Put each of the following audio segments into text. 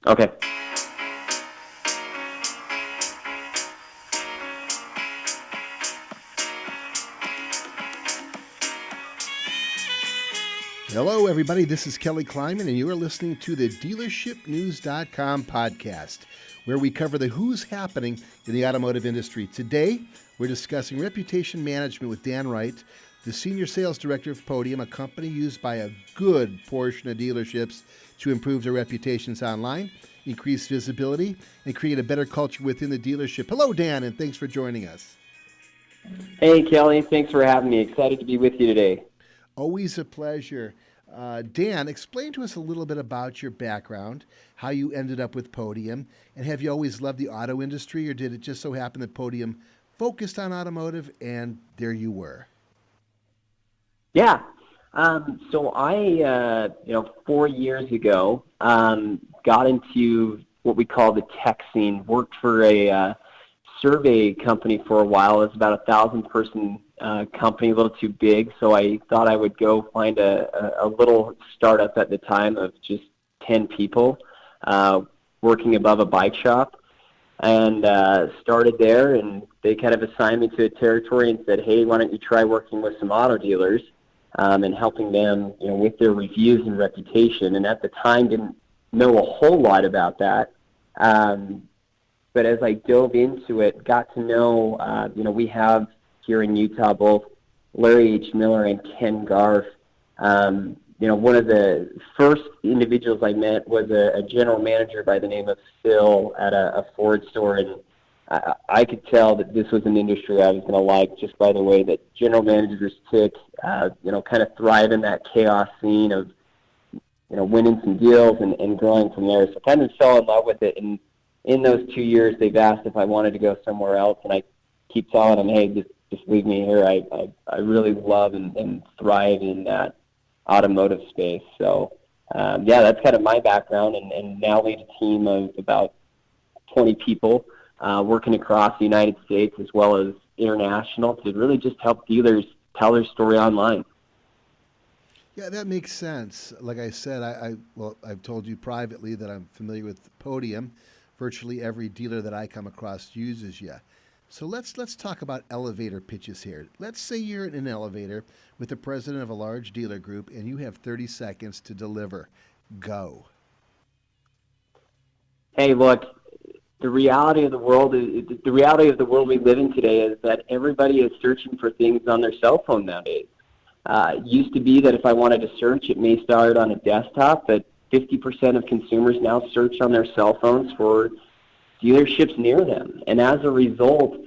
Okay. Hello, everybody. This is Kelly Kleiman, and you are listening to the DealershipNews.com podcast, where we cover the who's happening in the automotive industry. Today, we're discussing reputation management with Dan Wright, the Senior Sales Director of Podium, a company used by a good portion of dealerships to improve their reputations online, increase visibility, and create a better culture within the dealership. Hello, Dan, and thanks for joining us. Hey, Kelly. Thanks for having me. Excited to be with you today. Always a pleasure. Dan, explain to us a little bit about your background, how you ended up with Podium, and have you always loved the auto industry, or did it just so happen that Podium focused on automotive, and there you were? Yeah. So I, 4 years ago, got into what we call the tech scene, worked for a survey company for a while. It was about 1,000-person company, a little too big, so I thought I would go find a little startup at the time of just 10 people working above a bike shop, and started there, and they kind of assigned me to a territory and said, hey, why don't you try working with some auto dealers and helping them with their reviews and reputation. And at the time didn't know a whole lot about that. But as I dove into it, got to know, we have here in Utah both Larry H. Miller and Ken Garf. One of the first individuals I met was a general manager by the name of Phil at a Ford store, and I could tell that this was an industry I was going to like just by the way that general managers tick, kind of thrive in that chaos scene of, winning some deals and growing from there. So I kind of fell in love with it, and in those 2 years, they've asked if I wanted to go somewhere else, and I keep telling them, hey, just leave me here. I really love and thrive in that automotive space. So, that's kind of my background, and now lead a team of about 20 people working across the United States as well as international to really just help dealers tell their story online. Yeah, that makes sense. Like I said, I've told you privately that I'm familiar with Podium. Virtually every dealer that I come across uses you. So let's talk about elevator pitches here. Let's say you're in an elevator with the president of a large dealer group and you have 30 seconds to deliver. Go. Hey, look, the reality of the world we live in today is that everybody is searching for things on their cell phone nowadays. It used to be that if I wanted to search, it may start on a desktop, but 50% of consumers now search on their cell phones for dealerships near them. And as a result,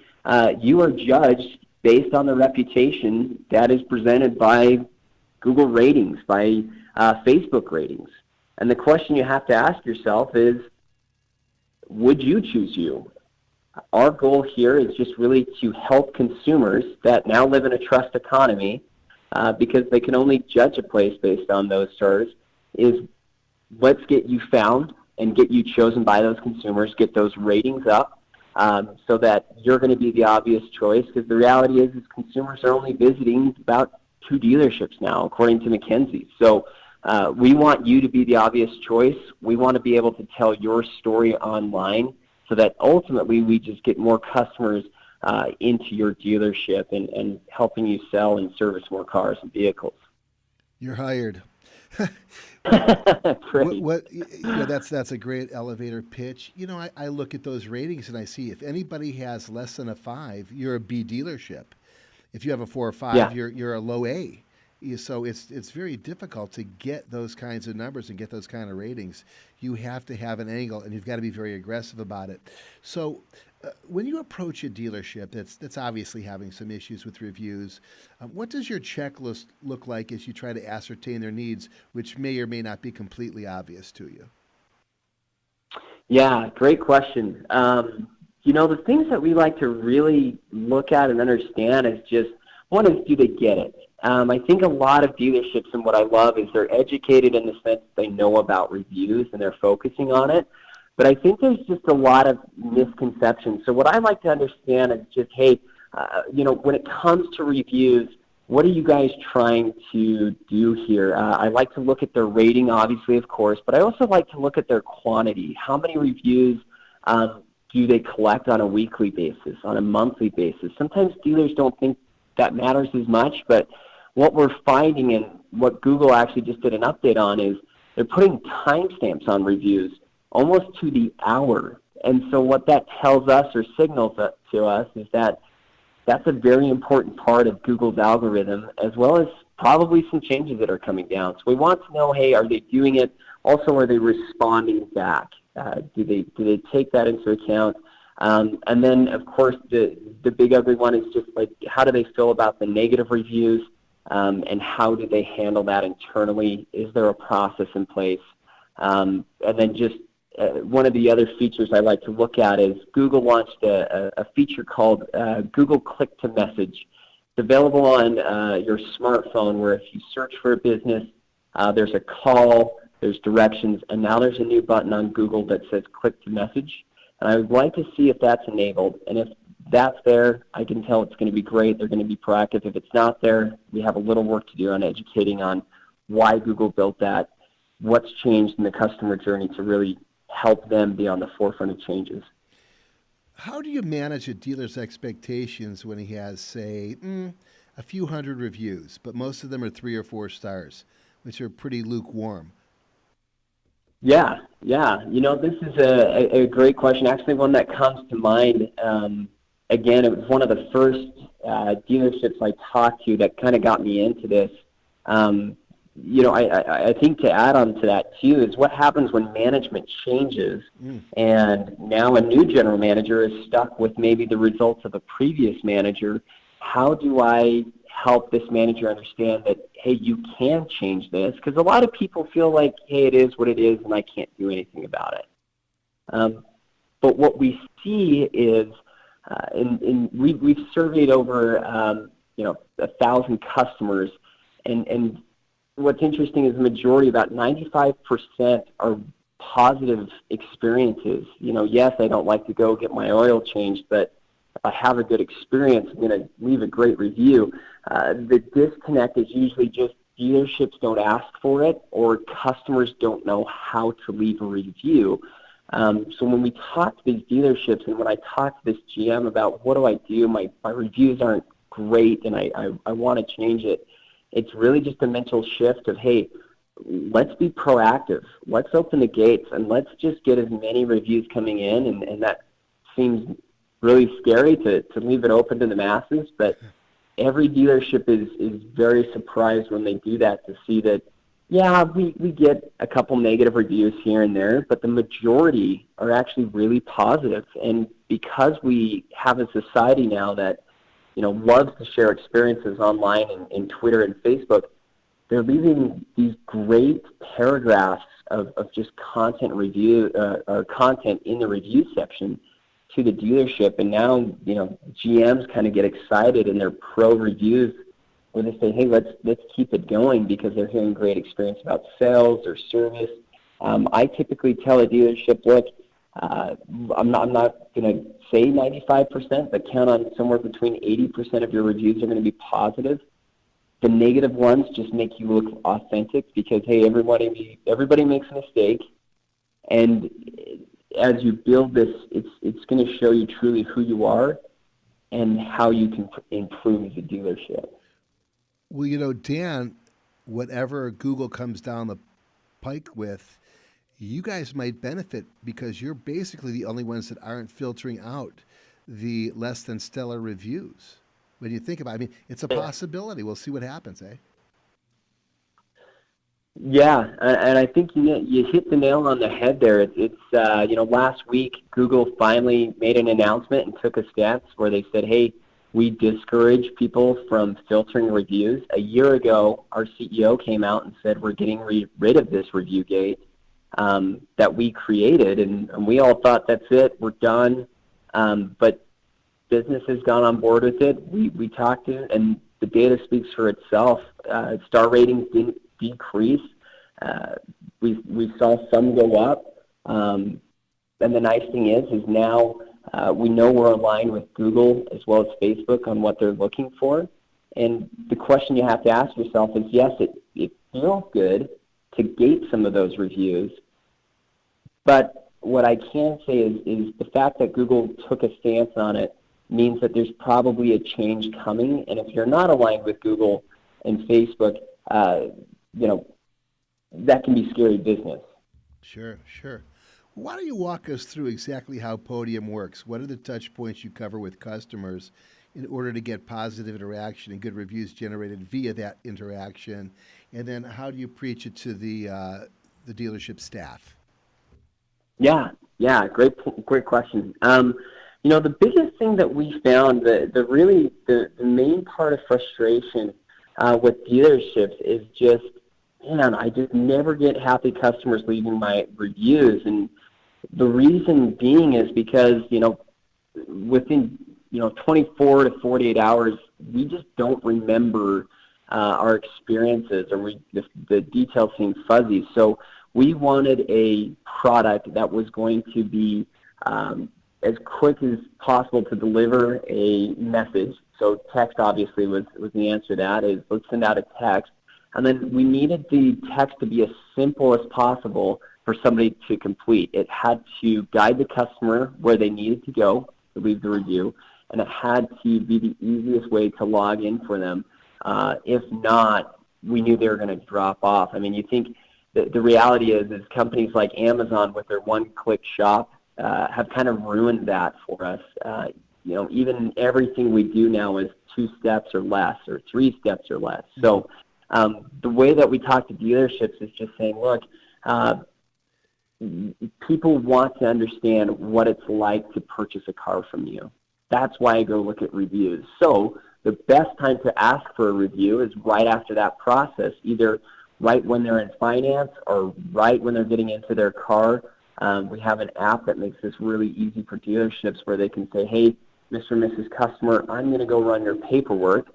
you are judged based on the reputation that is presented by Google ratings, by Facebook ratings. And the question you have to ask yourself is, would you choose you? Our goal here is just really to help consumers that now live in a trust economy because they can only judge a place based on those stars, is let's get you found and get you chosen by those consumers, get those ratings up so that you're going to be the obvious choice, because the reality is consumers are only visiting about 2 dealerships now, according to McKinsey. So we want you to be the obvious choice. We want to be able to tell your story online so that ultimately we just get more customers into your dealership and helping you sell and service more cars and vehicles. You're hired. Great. That's a great elevator pitch. I look at those ratings and I see if anybody has less than a 5, you're a B dealership. If you have a 4 or 5, you're a low A. So it's very difficult to get those kinds of numbers and get those kind of ratings. You have to have an angle, and you've got to be very aggressive about it. So when you approach a dealership that's obviously having some issues with reviews, what does your checklist look like as you try to ascertain their needs, which may or may not be completely obvious to you? Yeah, great question. The things that we like to really look at and understand is just, one is, do they get it? I think a lot of dealerships, and what I love is they're educated in the sense that they know about reviews and they're focusing on it. But I think there's just a lot of misconceptions. So what I like to understand is just, hey, when it comes to reviews, what are you guys trying to do here? I like to look at their rating, obviously, of course, but I also like to look at their quantity. How many reviews do they collect on a weekly basis, on a monthly basis? Sometimes dealers don't think that matters as much, but what we're finding, and what Google actually just did an update on, is they're putting timestamps on reviews almost to the hour. And so what that tells us, or signals to us, is that that's a very important part of Google's algorithm, as well as probably some changes that are coming down. So we want to know, hey, are they doing it? Also, are they responding back? Do they take that into account? And then, of course, the big ugly one is just like, how do they feel about the negative reviews, and how do they handle that internally? Is there a process in place? And then just one of the other features I like to look at is Google launched a feature called Google Click to Message. It's available on your smartphone, where if you search for a business, there's a call, there's directions, and now there's a new button on Google that says Click to Message. And I would like to see if that's enabled. And if that's there, I can tell it's going to be great. They're going to be proactive. If it's not there, we have a little work to do on educating on why Google built that, what's changed in the customer journey to really help them be on the forefront of changes. How do you manage a dealer's expectations when he has, say, a few hundred reviews, but most of them are 3 or 4 stars, which are pretty lukewarm? Yeah. This is a great question. Actually, one that comes to mind. Again, it was one of the first dealerships I talked to that kind of got me into this. I think to add on to that too is what happens when management changes, and now a new general manager is stuck with maybe the results of a previous manager. How do I help this manager understand that, hey, you can change this? Because a lot of people feel like, hey, it is what it is and I can't do anything about it. But what we see is, we've surveyed over 1,000 customers, and what's interesting is the majority, about 95%, are positive experiences. Yes, I don't like to go get my oil changed, but if I have a good experience, I'm going to leave a great review. The disconnect is usually just dealerships don't ask for it, or customers don't know how to leave a review. So when we talk to these dealerships, and when I talk to this GM about what do I do, my reviews aren't great and I want to change it, it's really just a mental shift of, hey, let's be proactive. Let's open the gates and let's just get as many reviews coming in. And that seems really scary to leave it open to the masses, but every dealership is very surprised when they do that, to see that, yeah, we get a couple negative reviews here and there, but the majority are actually really positive. And because we have a society now that loves to share experiences online and Twitter and Facebook, they're leaving these great paragraphs of just content review or content in the review section to the dealership. And now, GMs kind of get excited in their pro reviews where they say, hey, let's keep it going, because they're hearing great experience about sales or service. I typically tell a dealership, look, I'm not going to say 95%, but count on somewhere between 80% of your reviews are going to be positive. The negative ones just make you look authentic, because, hey, everybody makes a mistake. And as you build this, it's going to show you truly who you are and how you can improve the dealership. Well, Dan, whatever Google comes down the pike with, you guys might benefit, because you're basically the only ones that aren't filtering out the less than stellar reviews. When you think about it, it's a possibility. We'll see what happens, eh? Yeah, and I think you hit the nail on the head there. It's last week Google finally made an announcement and took a stance where they said, hey, we discourage people from filtering reviews. A year ago, our CEO came out and said we're getting rid of this review gate that we created, and we all thought that's it, we're done. But business has gone on board with it. We talked to it, and the data speaks for itself. Star ratings didn't decrease. We saw some go up. And the nice thing is now we know we're aligned with Google as well as Facebook on what they're looking for. And the question you have to ask yourself is, yes, it feels good to gate some of those reviews, but what I can say is the fact that Google took a stance on it means that there's probably a change coming. And if you're not aligned with Google and Facebook, that can be scary business. Sure, sure. Why don't you walk us through exactly how Podium works? What are the touch points you cover with customers in order to get positive interaction and good reviews generated via that interaction? And then how do you preach it to the dealership staff? Yeah, great question. The biggest thing that we found, the main part of frustration with dealerships is just, man, I just never get happy customers leaving my reviews, and the reason being is because within 24 to 48 hours, we just don't remember our experiences, or the details seem fuzzy. So we wanted a product that was going to be as quick as possible to deliver a message. So text obviously was the answer to that, is let's send out a text. And then we needed the text to be as simple as possible for somebody to complete. It had to guide the customer where they needed to go to leave the review, and it had to be the easiest way to log in for them. If not, we knew they were going to drop off. I mean, you think the reality is companies like Amazon with their one-click shop have kind of ruined that for us. Even everything we do now is 2 steps or less, or 3 steps or less. So the way that we talk to dealerships is just saying, look, people want to understand what it's like to purchase a car from you. That's why I go look at reviews. So the best time to ask for a review is right after that process, either right when they're in finance or right when they're getting into their car. We have an app that makes this really easy for dealerships, where they can say, hey, Mr. and Mrs. Customer, I'm going to go run your paperwork.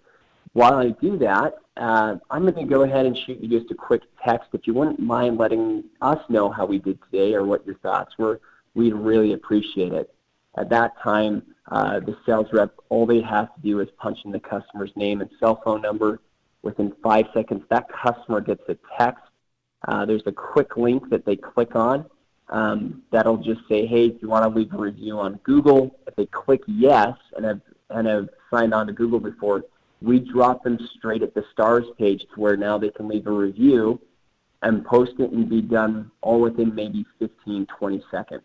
While I do that, I'm going to go ahead and shoot you just a quick text. If you wouldn't mind letting us know how we did today or what your thoughts were, we'd really appreciate it. At that time, the sales rep, all they have to do is punch in the customer's name and cell phone number. Within 5 seconds, that customer gets a text. There's a quick link that they click on. That'll just say, hey, if you want to leave a review on Google, if they click yes and have signed on to Google before, we drop them straight at the stars page to where now they can leave a review and post it and be done all within maybe 15, 20 seconds.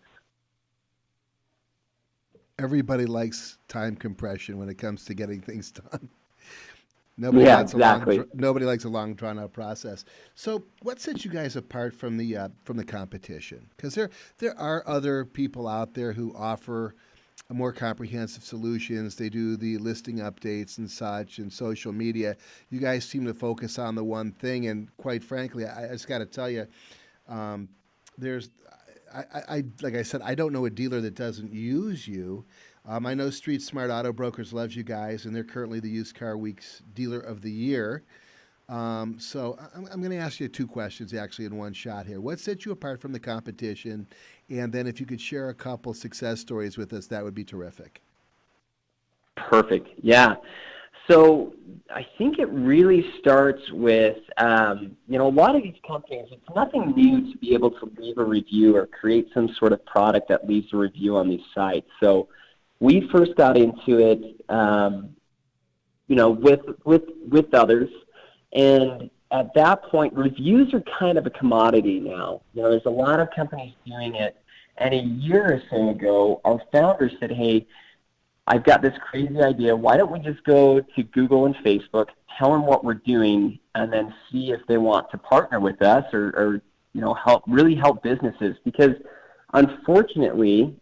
Everybody likes time compression when it comes to getting things done. Nobody likes a long, drawn-out process. So, what sets you guys apart from the competition? Because there are other people out there who offer more comprehensive solutions. They do the listing updates and such, and social media. You guys seem to focus on the one thing, and quite frankly, I just got to tell you, like I said, I don't know a dealer that doesn't use you. I know Street Smart Auto Brokers loves you guys, and they're currently the Used Car Week's Dealer of the Year. So I'm going to ask you 2 questions actually in one shot here. What sets you apart from the competition? And then if you could share a couple success stories with us, that would be terrific. Perfect. Yeah. So I think it really starts with, a lot of these companies, it's nothing new to be able to leave a review or create some sort of product that leaves a review on these sites. So we first got into it, with others. And at that point, reviews are kind of a commodity now. There's a lot of companies doing it. And a year or so ago, our founder said, hey, I've got this crazy idea. Why don't we just go to Google and Facebook, tell them what we're doing, and then see if they want to partner with us or help businesses? Because unfortunately,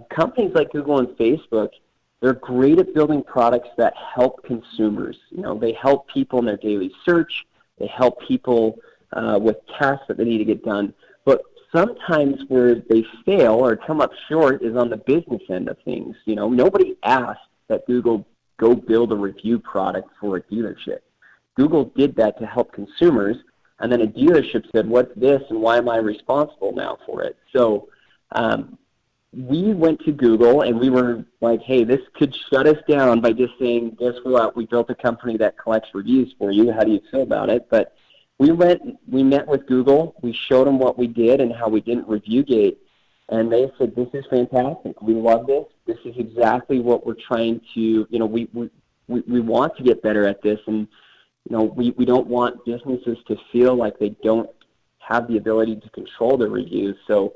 companies like Google and Facebook, they're great at building products that help consumers. They help people in their daily search. They help people with tasks that they need to get done. But sometimes where they fail or come up short is on the business end of things. Nobody asked that Google go build a review product for a dealership. Google did that to help consumers, and then a dealership said, what's this and why am I responsible now for it? So we went to Google and we were like, hey, this could shut us down by just saying, guess what, we built a company that collects reviews for you. How do you feel about it? But we met with Google. We showed them what we did and how we didn't review gate. And they said, this is fantastic. We love this. This is exactly what we're trying to, we want to get better at this. And, we don't want businesses to feel like they don't have the ability to control their reviews. So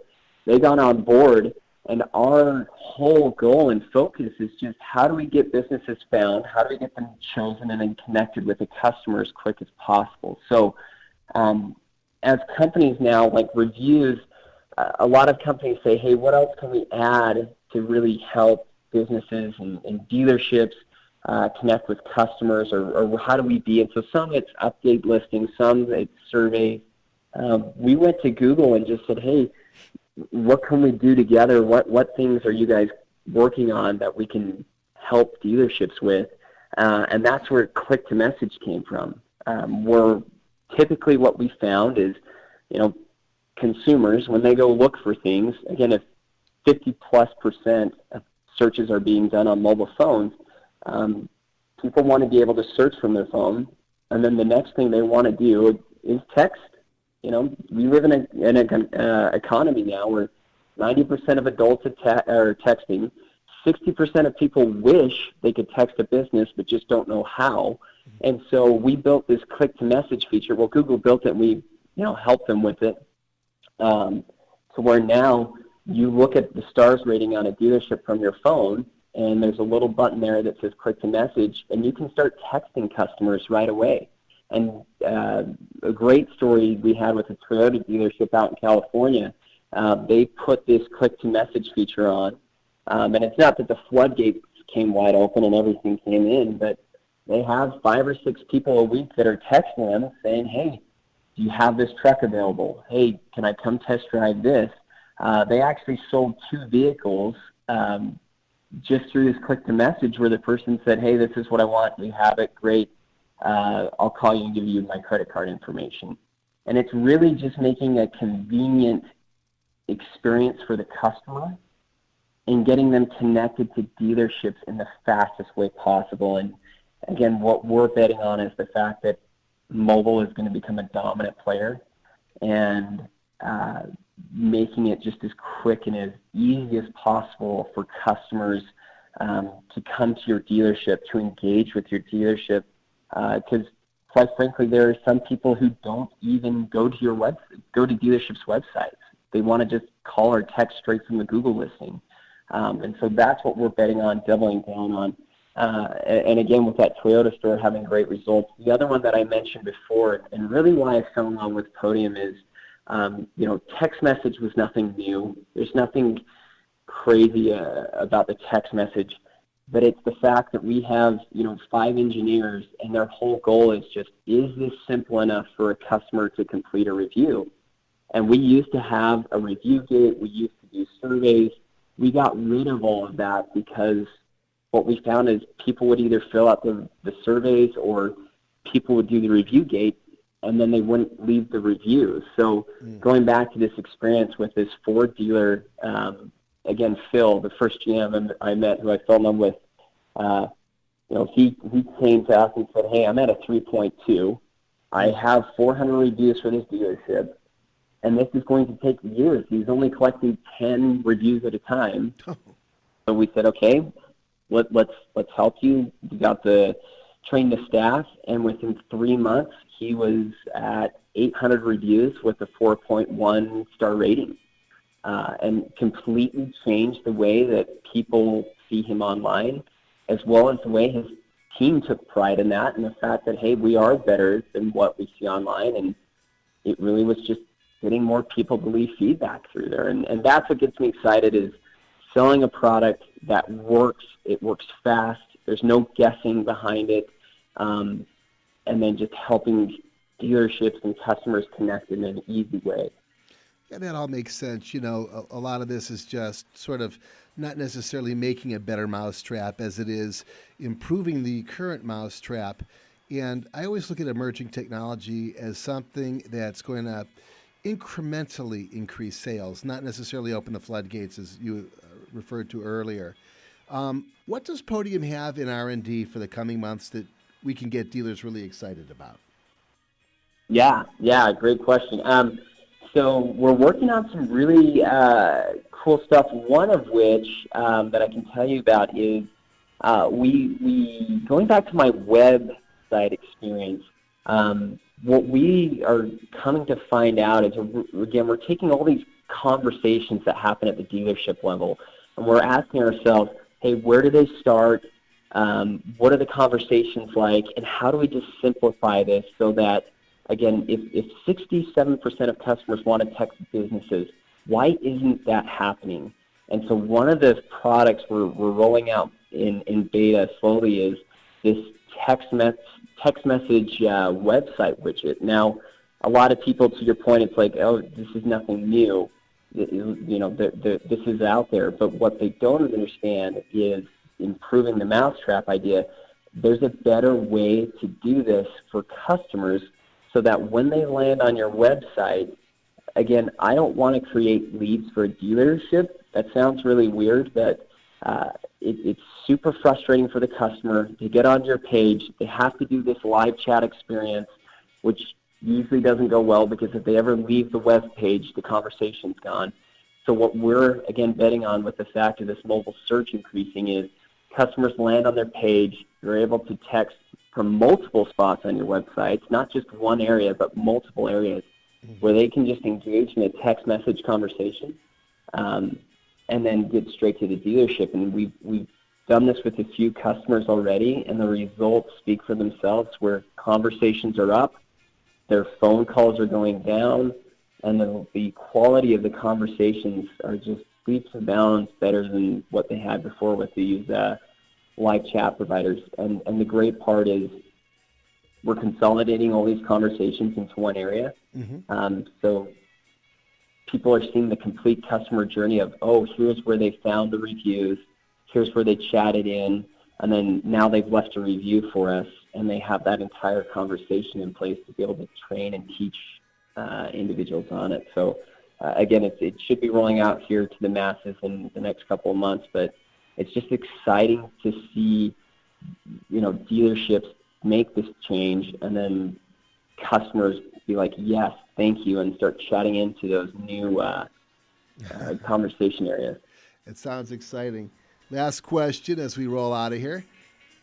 they got on board. And our whole goal and focus is just how do we get businesses found? How do we get them chosen and then connected with the customer as quick as possible? So as companies now, like reviews, a lot of companies say, hey, what else can we add to really help businesses and dealerships connect with customers, or how do we be? And so some it's update listings, some it's surveys. We went to Google and just said, hey, what can we do together? What things are you guys working on that we can help dealerships with? And that's where click-to-message came from. Where typically what we found is, consumers, when they go look for things, again, if 50+% of searches are being done on mobile phones, people want to be able to search from their phone, and then the next thing they want to do is text. We live in an economy now where 90% of adults are texting. 60% of people wish they could text a business but just don't know how. And so we built this click-to-message feature. Well, Google built it, and we helped them with it. So where now you look at the stars rating on a dealership from your phone, and there's a little button there that says click-to-message, and you can start texting customers right away. And a great story we had with a Toyota dealership out in California, they put this click-to-message feature on. And it's not that the floodgates came wide open and everything came in, but they have 5 or 6 people a week that are texting them saying, hey, do you have this truck available? Hey, can I come test drive this? They actually sold 2 vehicles just through this click-to-message where the person said, hey, this is what I want. You have it. Great. I'll call you and give you my credit card information. And it's really just making a convenient experience for the customer and getting them connected to dealerships in the fastest way possible. And again, what we're betting on is the fact that mobile is going to become a dominant player, and making it just as quick and as easy as possible for customers to come to your dealership, to engage with your dealership. Because quite frankly, there are some people who don't even go to dealerships' websites. They want to just call or text straight from the Google listing. And so that's what we're betting on, doubling down on. And again, with that Toyota store having great results. The other one that I mentioned before, and really why I fell in love with Podium is, text message was nothing new. There's nothing crazy about the text message. But it's the fact that we have, 5 engineers, and their whole goal is just, is this simple enough for a customer to complete a review? And we used to have a review gate. We used to do surveys. We got rid of all of that because what we found is people would either fill out the surveys, or people would do the review gate, and then they wouldn't leave the reviews. So going back to this experience with this Ford dealer, again, Phil, the first GM I met who I fell in love with, he came to us and said, hey, I'm at a 3.2. I have 400 reviews for this dealership, and this is going to take years. He's only collecting 10 reviews at a time. So we said, okay, let's help you. We got trained the staff, and within 3 months, he was at 800 reviews with a 4.1 star rating. And completely changed the way that people see him online, as well as the way his team took pride in that, and the fact that, hey, we are better than what we see online. And it really was just getting more people to leave feedback through there. And that's what gets me excited, is selling a product that works. It works fast. There's no guessing behind it. And then just helping dealerships and customers connect in an easy way. Yeah, that all makes sense. A lot of this is just sort of not necessarily making a better mousetrap as it is improving the current mousetrap. And I always look at emerging technology as something that's going to incrementally increase sales, not necessarily open the floodgates, as you referred to earlier. What does Podium have in R&D for the coming months that we can get dealers really excited about? Yeah, great question. So we're working on some really cool stuff. One of which that I can tell you about is we going back to my website experience. What we are coming to find out is, again, we're taking all these conversations that happen at the dealership level, and we're asking ourselves, hey, where do they start? What are the conversations like? And how do we just simplify this so that, again, if 67% of customers want to text businesses, why isn't that happening? And so one of the products we're rolling out in beta slowly is this text message website widget. Now, a lot of people, to your point, it's like, oh, this is nothing new. This is out there. But what they don't understand is, improving the mousetrap idea, there's a better way to do this for customers so that when they land on your website, again, I don't want to create leads for a dealership. That sounds really weird, but it's super frustrating for the customer. They get on your page, they have to do this live chat experience, which usually doesn't go well because if they ever leave the web page, the conversation's gone. So what we're, again, betting on with the fact of this mobile search increasing is customers land on their page, you're able to text from multiple spots on your website, not just one area, but multiple areas, where they can just engage in a text message conversation and then get straight to the dealership. And we've done this with a few customers already, and the results speak for themselves, where conversations are up, their phone calls are going down, and the quality of the conversations are just leaps and bounds better than what they had before with these live chat providers. And the great part is we're consolidating all these conversations into one area. So people are seeing the complete customer journey of, oh, here's where they found the reviews, here's where they chatted in, and then now they've left a review for us, and they have that entire conversation in place to be able to train and teach individuals on it. So again, it should be rolling out here to the masses in the next couple of months, but it's just exciting to see, dealerships make this change and then customers be like, yes, thank you, and start chatting into those new conversation areas. It sounds exciting. Last question as we roll out of here.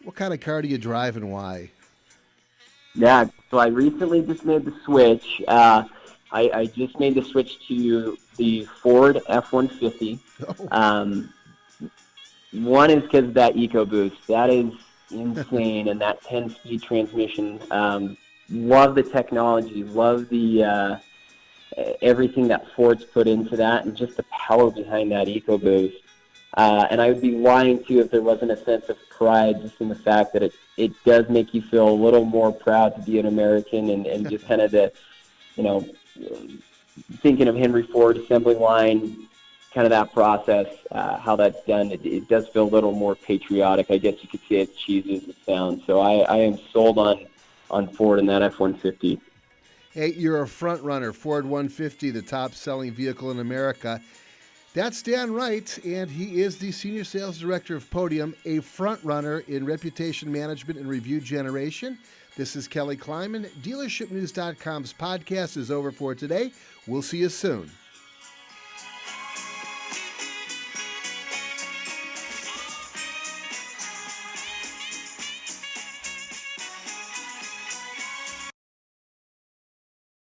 What kind of car do you drive and why? Yeah, so I recently just made the switch. I just made the switch to the Ford F-150. One is because of that EcoBoost. That is insane, and that 10-speed transmission. Love the technology. Love the everything that Ford's put into that, and just the power behind that EcoBoost. And I would be lying to you if there wasn't a sense of pride just in the fact that it does make you feel a little more proud to be an American, and just kind of the, thinking of Henry Ford assembly line, kind of that process, how that's done, it does feel a little more patriotic. I guess you could say it's cheesy as it sounds. So I am sold on Ford and that F-150. Hey, you're a front runner. Ford 150, the top-selling vehicle in America. That's Dan Wright, and he is the Senior Sales Director of Podium, a front runner in reputation management and review generation. This is Kelly Kleiman. DealershipNews.com's podcast is over for today. We'll see you soon.